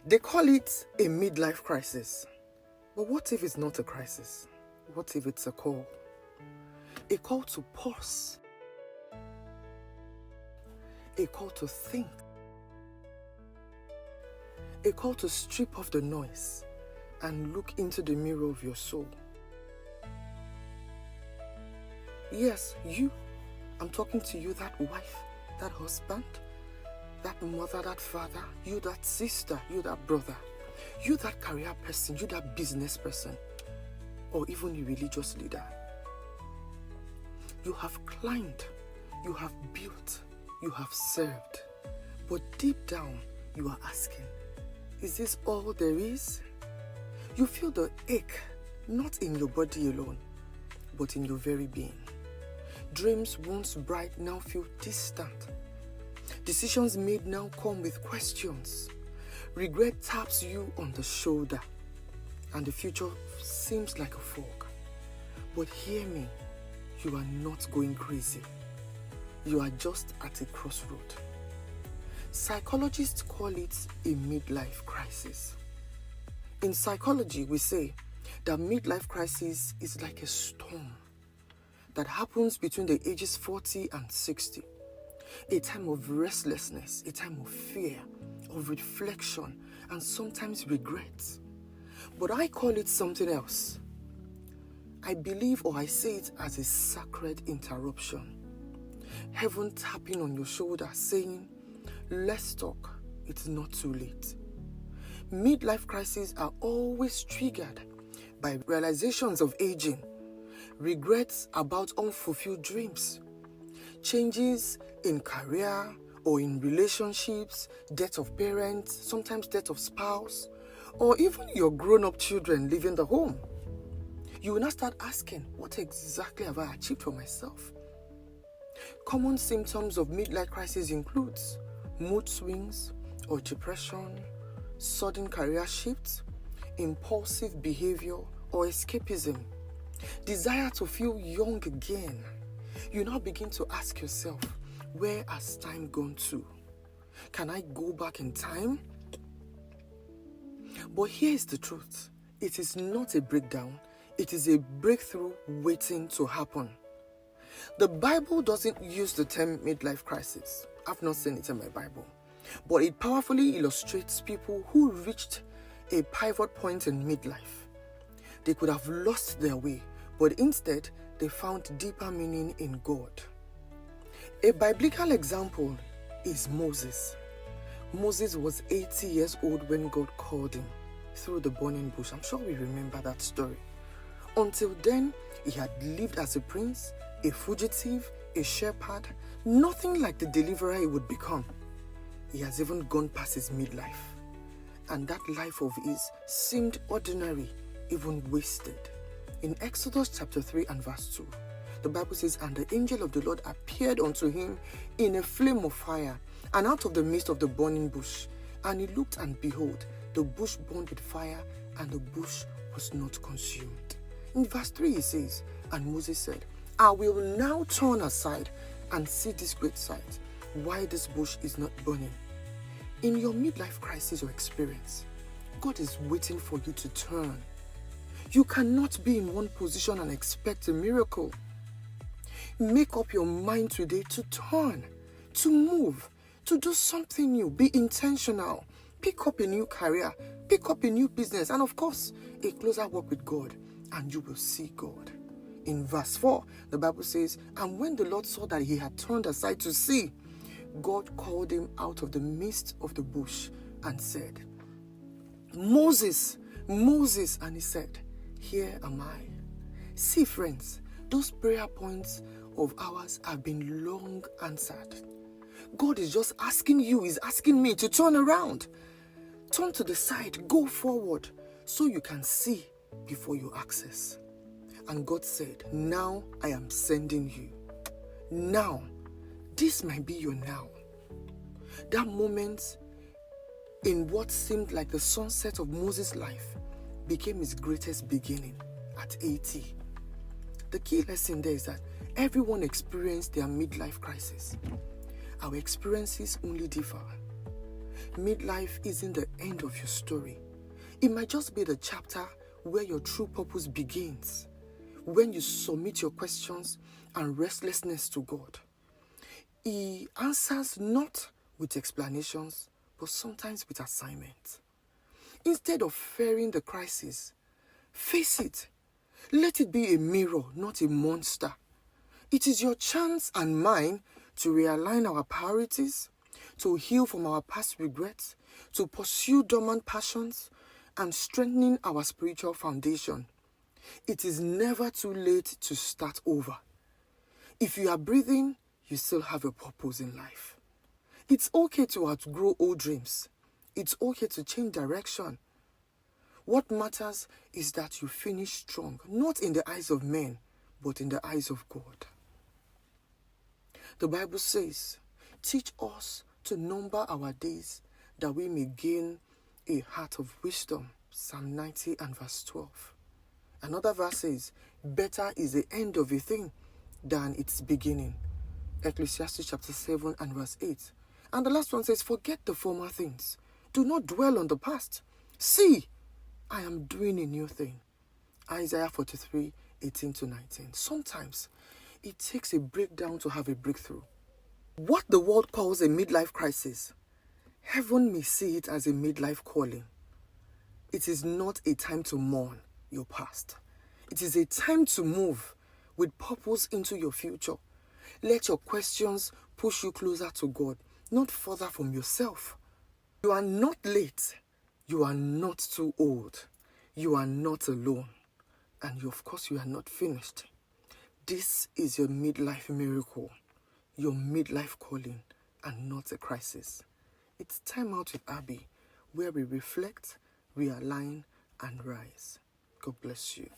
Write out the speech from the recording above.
They call it a midlife crisis. But what if it's not a crisis? What if it's a call? A call to pause. A call to think. A call to strip off the noise and look into the mirror of your soul. Yes, you. I'm talking to you, that wife, that husband, that mother, that father, you, that sister, you, that brother, you, that career person, you, that business person, or even a religious leader. You have climbed, you have built, you have served, but deep down you are asking, is this all there is? You feel the ache, not in your body alone, but in your very being. Dreams once bright now feel distant. Decisions made now come with questions. Regret taps you on the shoulder, and the future seems like a fog. But hear me, you are not going crazy. You are just at a crossroad. Psychologists call it a midlife crisis. In psychology, we say that midlife crisis is like a storm that happens between the ages 40 and 60. A time of restlessness, a time of fear, of reflection, and sometimes regret. But I call it something else. I believe, or I say it as a sacred interruption. Heaven tapping on your shoulder saying, let's talk, it's not too late. Midlife crises are always triggered by realizations of aging, regrets about unfulfilled dreams, changes in career or in relationships, death of parents, sometimes death of spouse, or even your grown-up children leaving the home. You will now start asking, what exactly have I achieved for myself? Common symptoms of midlife crisis includes mood swings or depression, sudden career shifts, impulsive behavior or escapism, desire to feel young again. You now begin to ask yourself, where has time gone to? Can I go back in time? But here's the truth. It is not a breakdown. It is a breakthrough waiting to happen. The Bible doesn't use the term midlife crisis. I've not seen it in my Bible. But it powerfully illustrates people who reached a pivot point in midlife. They could have lost their way, but instead they found deeper meaning in God. A biblical example is Moses. Moses was 80 years old when God called him through the burning bush. I'm sure we remember that story. Until then, he had lived as a prince, a fugitive, a shepherd, nothing like the deliverer he would become. He has even gone past his midlife, and that life of his seemed ordinary, even wasted. In Exodus chapter 3 and verse 2, the Bible says, and the angel of the Lord appeared unto him in a flame of fire, and out of the midst of the burning bush. And he looked, and behold, the bush burned with fire, and the bush was not consumed. In verse 3 it says, and Moses said, I will now turn aside and see this great sight, why this bush is not burning. In your midlife crisis or experience, God is waiting for you to turn. You cannot be in one position and expect a miracle. Make up your mind today to turn, to move, to do something new. Be intentional. Pick up a new career, pick up a new business, and of course, a closer walk with God, and you will see God. In verse 4, the Bible says, and when the Lord saw that he had turned aside to see, God called him out of the midst of the bush and said, Moses, Moses, and he said, here am I. See, friends, those prayer points of ours have been long answered. God is just asking you, he's asking me to turn around. Turn to the side, go forward, so you can see before you access. And God said, now I am sending you. Now, this might be your now. That moment in what seemed like the sunset of Moses' life became his greatest beginning at 80. The key lesson there is that everyone experienced their midlife crisis. Our experiences only differ. midlife isn't the end of your story. It might just be the chapter where your true purpose begins, when you submit your questions and restlessness to God. He answers not with explanations, but sometimes with assignments. Instead of fearing the crisis, face it. Let it be a mirror, not a monster. It is your chance and mine to realign our priorities, to heal from our past regrets, to pursue dormant passions, and strengthening our spiritual foundation. It is never too late to start over. If you are breathing, you still have a purpose in life. It's okay to outgrow old dreams. It's okay to change direction. What matters is that you finish strong, not in the eyes of men, but in the eyes of God. The Bible says, teach us to number our days that we may gain a heart of wisdom. Psalm 90 and verse 12. Another verse says, better is the end of a thing than its beginning. Ecclesiastes chapter 7 and verse 8. And the last one says, forget the former things. Do not dwell on the past. See, I am doing a new thing. Isaiah 43, 18 to 19. Sometimes it takes a breakdown to have a breakthrough. What the world calls a midlife crisis, heaven may see it as a midlife calling. It is not a time to mourn your past. It is a time to move with purpose into your future. Let your questions push you closer to God, not further from yourself. You are not late. You are not too old. You are not alone. And of course, you are not finished. This is your midlife miracle, your midlife calling, and not a crisis. It's Time Out with Abbie, where we reflect, realign, and rise. God bless you.